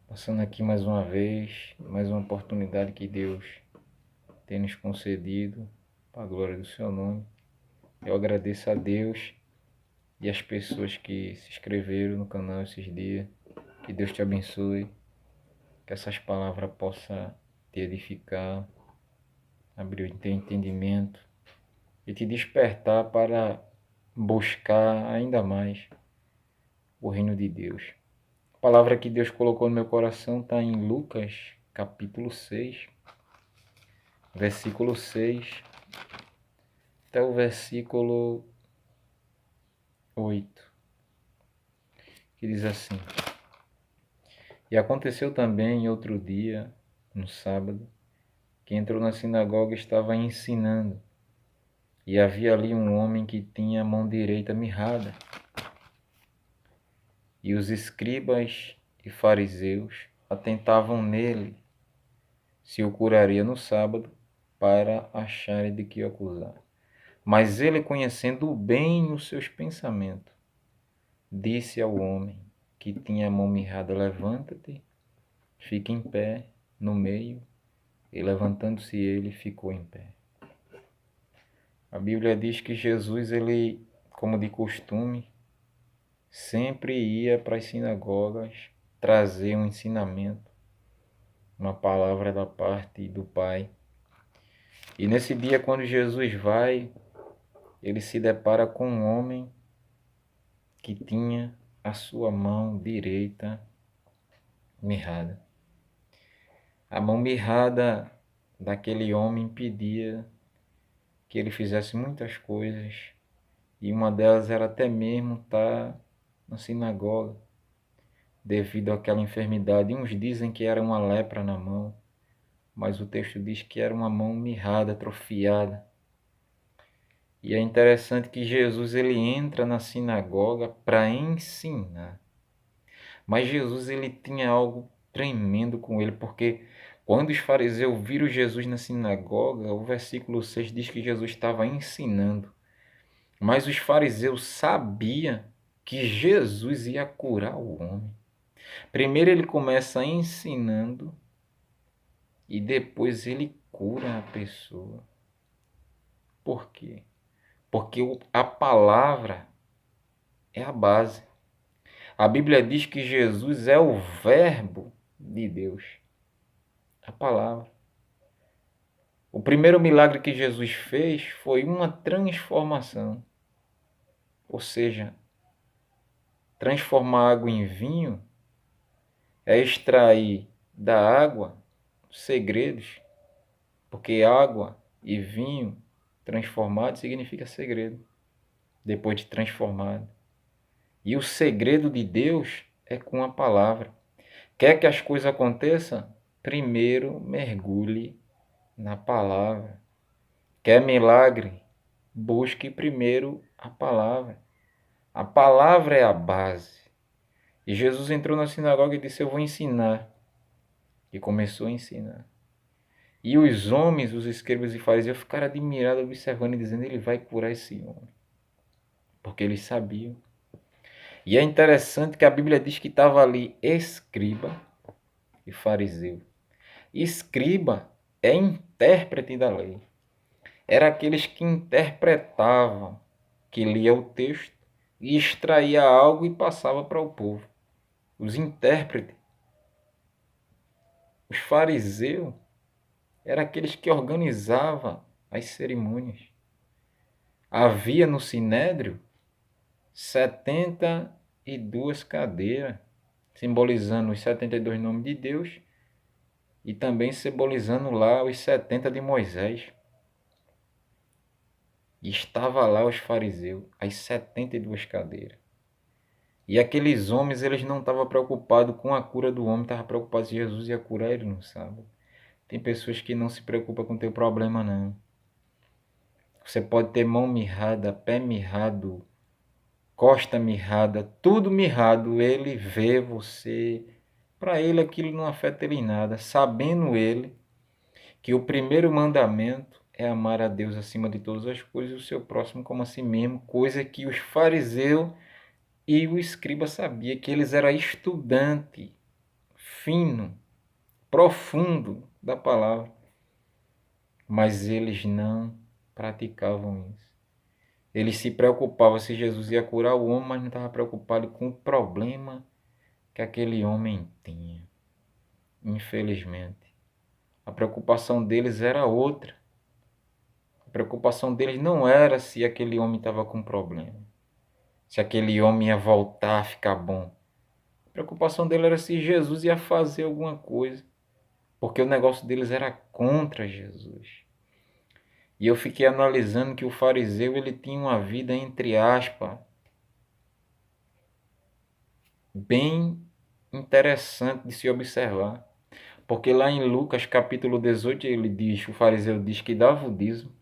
Passando aqui mais uma vez, mais uma oportunidade que Deus tem nos concedido, para a glória do seu nome. Eu agradeço a Deus e as pessoas que se inscreveram no canal esses dias. Que Deus te abençoe, que essas palavras possam te edificar, abrir o teu entendimento e te despertar para buscar ainda mais o reino de Deus. A palavra que Deus colocou no meu coração está em Lucas, capítulo 6, versículo 6 até o versículo 8, que diz assim: E aconteceu também em outro dia, no sábado, que entrou na sinagoga e estava ensinando. E havia ali um homem que tinha a mão direita mirrada. E os escribas e fariseus atentavam nele se o curaria no sábado, para acharem de que o acusar. Mas ele, conhecendo bem os seus pensamentos, disse ao homem que tinha a mão mirrada: Levanta-te, fica em pé no meio. E levantando-se ele, ficou em pé. A Bíblia diz que Jesus, ele, como de costume, sempre ia para as sinagogas trazer um ensinamento, uma palavra da parte do Pai. E nesse dia, quando Jesus vai, ele se depara com um homem que tinha a sua mão direita mirrada. A mão mirrada daquele homem impedia que ele fizesse muitas coisas, e uma delas era até mesmo estar na sinagoga, devido àquela enfermidade. Uns dizem que era uma lepra na mão, mas o texto diz que era uma mão mirrada, atrofiada. E é interessante que Jesus, ele entra na sinagoga para ensinar. Mas Jesus, ele tinha algo tremendo com ele, porque quando os fariseus viram Jesus na sinagoga, o versículo 6 diz que Jesus estava ensinando. Mas os fariseus sabiam que Jesus ia curar o homem. Primeiro ele começa ensinando e depois ele cura a pessoa. Por quê? Porque a palavra é a base. A Bíblia diz que Jesus é o verbo de Deus. A palavra. O primeiro milagre que Jesus fez foi uma transformação. Ou seja, transformar água em vinho é extrair da água segredos, porque água e vinho transformado significa segredo, depois de transformado. E o segredo de Deus é com a palavra. Quer que as coisas aconteçam? Primeiro mergulhe na palavra. Quer milagre? Busque primeiro a palavra. A palavra é a base. E Jesus entrou na sinagoga e disse: Eu vou ensinar. E começou a ensinar. E os homens, os escribas e fariseus, ficaram admirados, observando e dizendo: Ele vai curar esse homem. Porque eles sabiam. E é interessante que a Bíblia diz que estava ali escriba e fariseu. Escriba é intérprete da lei. Era aqueles que interpretavam, que lia o texto e extraía algo e passava para o povo. Os intérpretes. Os fariseus eram aqueles que organizavam as cerimônias. Havia no sinédrio 72 cadeiras, simbolizando os 72 nomes de Deus e também simbolizando lá os 70 de Moisés. E estava lá os fariseus, as 72 cadeiras. E aqueles homens, eles não estavam preocupados com a cura do homem, estavam preocupados se Jesus ia curar ele no sábado. Tem pessoas que não se preocupam com o teu problema, não. Você pode ter mão mirrada, pé mirrado, costa mirrada, tudo mirrado. Ele vê você. Para ele aquilo não afeta ele em nada, sabendo ele que o primeiro mandamento é amar a Deus acima de todas as coisas e o seu próximo como a si mesmo, coisa que os fariseus e o escriba sabia, que eles eram estudantes, fino, profundo da palavra. Mas eles não praticavam isso. Eles se preocupavam se Jesus ia curar o homem, mas não estava preocupado com o problema que aquele homem tinha. Infelizmente. A preocupação deles era outra. A preocupação deles não era se aquele homem estava com problema. Se aquele homem ia voltar a ficar bom. A preocupação deles era se Jesus ia fazer alguma coisa. Porque o negócio deles era contra Jesus. E eu fiquei analisando que o fariseu ele tinha uma vida, entre aspas, bem interessante de se observar. Porque lá em Lucas capítulo 18 ele diz, o fariseu diz que dava o dízimo.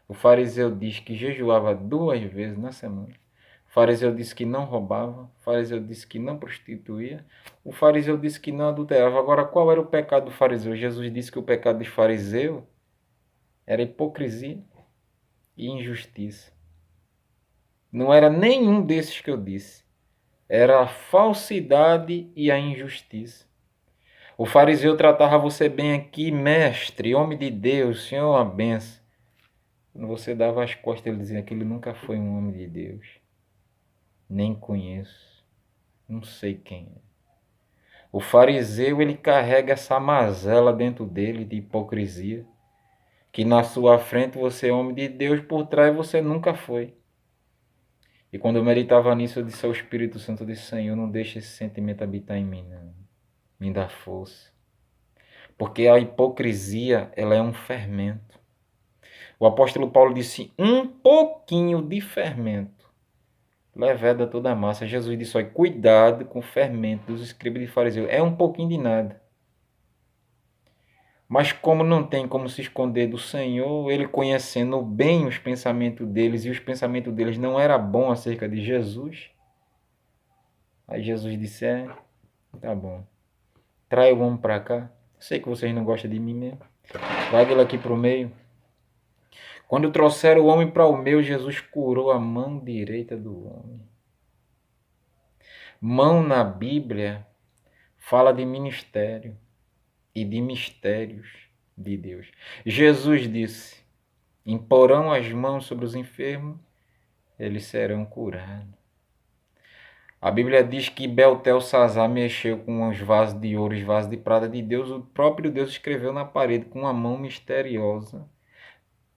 O fariseu diz que jejuava 2 vezes na semana. O fariseu disse que não roubava. O fariseu disse que não prostituía. O fariseu disse que não adulterava. Agora, qual era o pecado do fariseu? Jesus disse que o pecado do fariseu era hipocrisia e injustiça. Não era nenhum desses que eu disse. Era a falsidade e a injustiça. O fariseu tratava você bem aqui, mestre, homem de Deus, Senhor, uma benção. Quando você dava as costas, ele dizia que ele nunca foi um homem de Deus. Nem conheço. Não sei quem é. O fariseu, ele carrega essa mazela dentro dele de hipocrisia. Que na sua frente você é homem de Deus, por trás você nunca foi. E quando eu meditava nisso, eu disse ao Espírito Santo, eu disse, Senhor, não deixe esse sentimento habitar em mim, não. Me dá força. Porque a hipocrisia, ela é um fermento. O apóstolo Paulo disse, um pouquinho de fermento leveda toda a massa. Jesus disse, olha, cuidado com o fermento dos escribas e fariseus. É um pouquinho de nada. Mas como não tem como se esconder do Senhor, ele conhecendo bem os pensamentos deles, e os pensamentos deles não eram bons acerca de Jesus, aí Jesus disse, tá bom, trai o homem para cá, sei que vocês não gostam de mim mesmo, traga ele aqui para o meio. Quando trouxeram o homem para o meio, Jesus curou a mão direita do homem. Mão na Bíblia fala de ministério e de mistérios de Deus. Jesus disse, imporão as mãos sobre os enfermos, eles serão curados. A Bíblia diz que Beltesazar mexeu com os vasos de ouro, os vasos de prata de Deus. O próprio Deus escreveu na parede com uma mão misteriosa.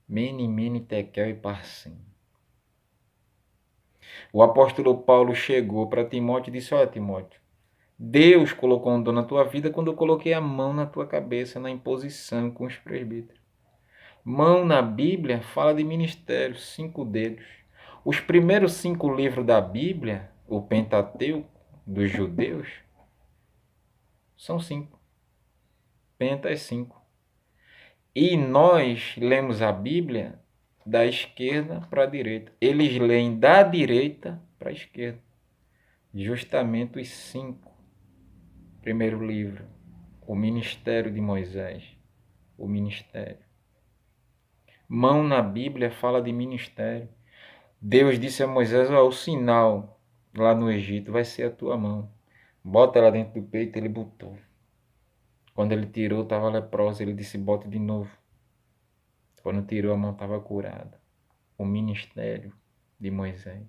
Mene, mene, tekel e parsim. O apóstolo Paulo chegou para Timóteo e disse, olha Timóteo, Deus colocou um dom na tua vida quando eu coloquei a mão na tua cabeça, na imposição com os presbíteros. Mão na Bíblia fala de ministério, 5 dedos. Os primeiros 5 livros da Bíblia, o Pentateuco dos judeus, são 5. Penta é 5. E nós lemos a Bíblia da esquerda para a direita. Eles leem da direita para a esquerda. Justamente os 5. Primeiro livro, o ministério de Moisés. O ministério. Mão na Bíblia fala de ministério. Deus disse a Moisés, o sinal lá no Egito vai ser a tua mão. Bota ela dentro do peito, ele botou. Quando ele tirou, estava leprosa, ele disse, bota de novo. Quando tirou, a mão estava curada. O ministério de Moisés.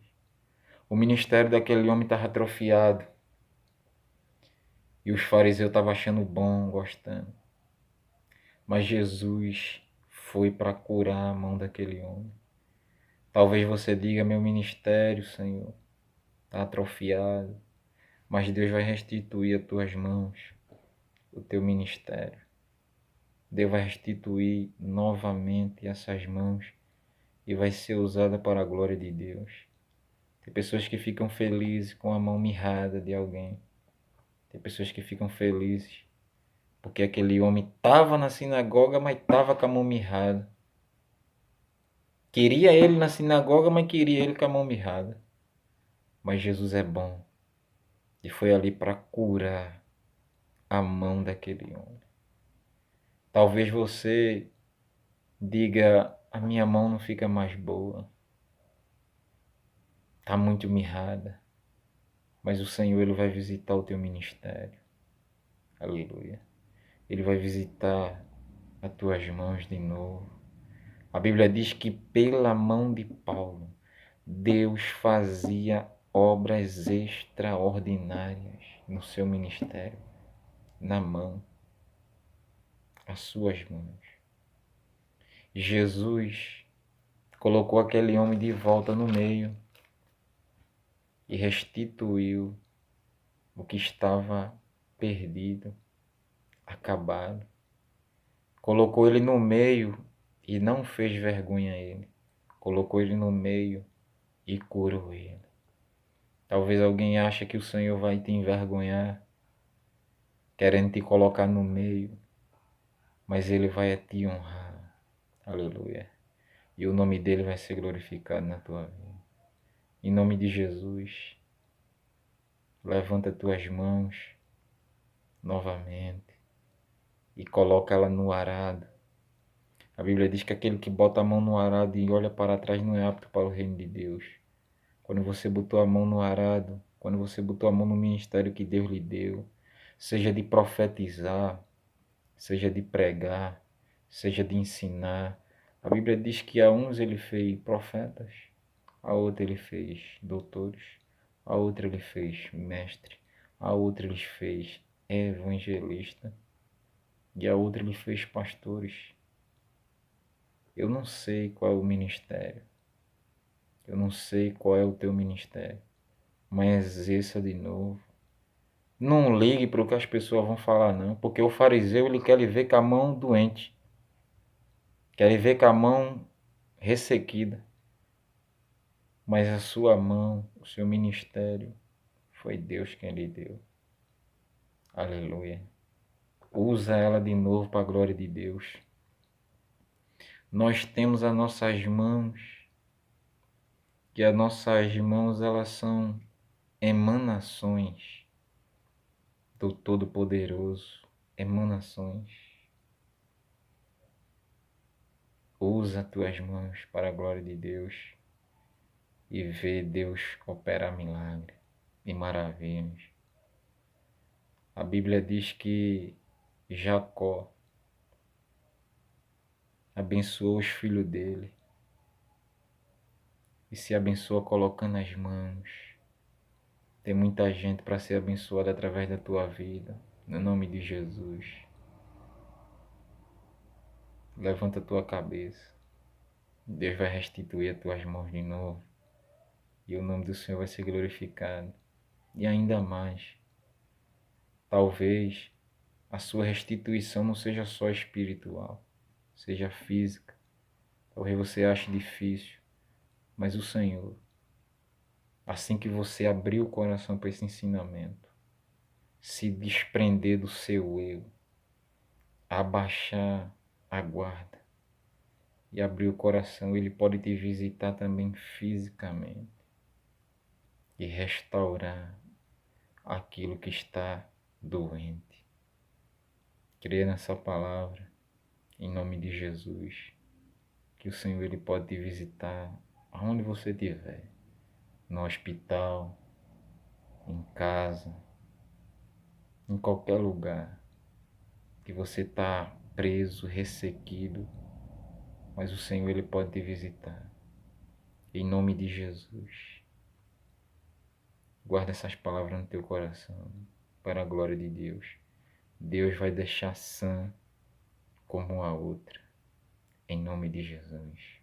O ministério daquele homem estava atrofiado. E os fariseus estavam achando bom, gostando. Mas Jesus foi para curar a mão daquele homem. Talvez você diga, meu ministério, Senhor, está atrofiado. Mas Deus vai restituir as tuas mãos, o teu ministério. Deus vai restituir novamente essas mãos e vai ser usada para a glória de Deus. Tem pessoas que ficam felizes com a mão mirrada de alguém. Tem pessoas que ficam felizes porque aquele homem estava na sinagoga, mas estava com a mão mirrada. Queria ele na sinagoga, mas queria ele com a mão mirrada. Mas Jesus é bom e foi ali para curar a mão daquele homem. Talvez você diga, a minha mão não fica mais boa. Está muito mirrada. Mas o Senhor ele vai visitar o teu ministério. Aleluia. Ele vai visitar as tuas mãos de novo. A Bíblia diz que pela mão de Paulo, Deus fazia obras extraordinárias no seu ministério, na mão, as suas mãos. Jesus colocou aquele homem de volta no meio e restituiu o que estava perdido, acabado. Colocou ele no meio e não fez vergonha a ele. Colocou ele no meio e curou ele. Talvez alguém ache que o Senhor vai te envergonhar, querendo te colocar no meio, mas Ele vai te honrar. Aleluia. E o nome dele vai ser glorificado na tua vida. Em nome de Jesus, levanta tuas mãos novamente e coloca ela no arado. A Bíblia diz que aquele que bota a mão no arado e olha para trás não é apto para o reino de Deus. Quando você botou a mão no arado, quando você botou a mão no ministério que Deus lhe deu, seja de profetizar, seja de pregar, seja de ensinar. A Bíblia diz que a uns ele fez profetas, a outro ele fez doutores, a outro ele fez mestre, a outro ele fez evangelista e a outro ele fez pastores. Eu não sei qual é o ministério, eu não sei qual é o teu ministério, mas exerça de novo. Não ligue para o que as pessoas vão falar, não, porque o fariseu ele quer lhe ver com a mão doente, quer lhe ver com a mão ressequida, mas a sua mão, o seu ministério, foi Deus quem lhe deu. Aleluia. Usa ela de novo para a glória de Deus. Nós temos as nossas mãos, que as nossas mãos elas são emanações do Todo-Poderoso, emanações. Usa as tuas mãos para a glória de Deus e vê Deus operar milagre e maravilhas. A Bíblia diz que Jacó abençoou os filhos dele e se abençoa colocando as mãos. Tem muita gente para ser abençoada através da tua vida, no nome de Jesus. Levanta a tua cabeça. Deus vai restituir as tuas mãos de novo. E o nome do Senhor vai ser glorificado. E ainda mais, talvez a sua restituição não seja só espiritual, seja física. Talvez você ache difícil, mas o Senhor, assim que você abrir o coração para esse ensinamento, se desprender do seu eu, abaixar a guarda e abrir o coração, Ele pode te visitar também fisicamente e restaurar aquilo que está doente. Creia nessa palavra, em nome de Jesus, que o Senhor Ele pode te visitar aonde você estiver, no hospital, em casa, em qualquer lugar que você está preso, ressequido, mas o Senhor Ele pode te visitar. Em nome de Jesus. Guarda essas palavras no teu coração, para a glória de Deus. Deus vai deixar sã como a outra, em nome de Jesus.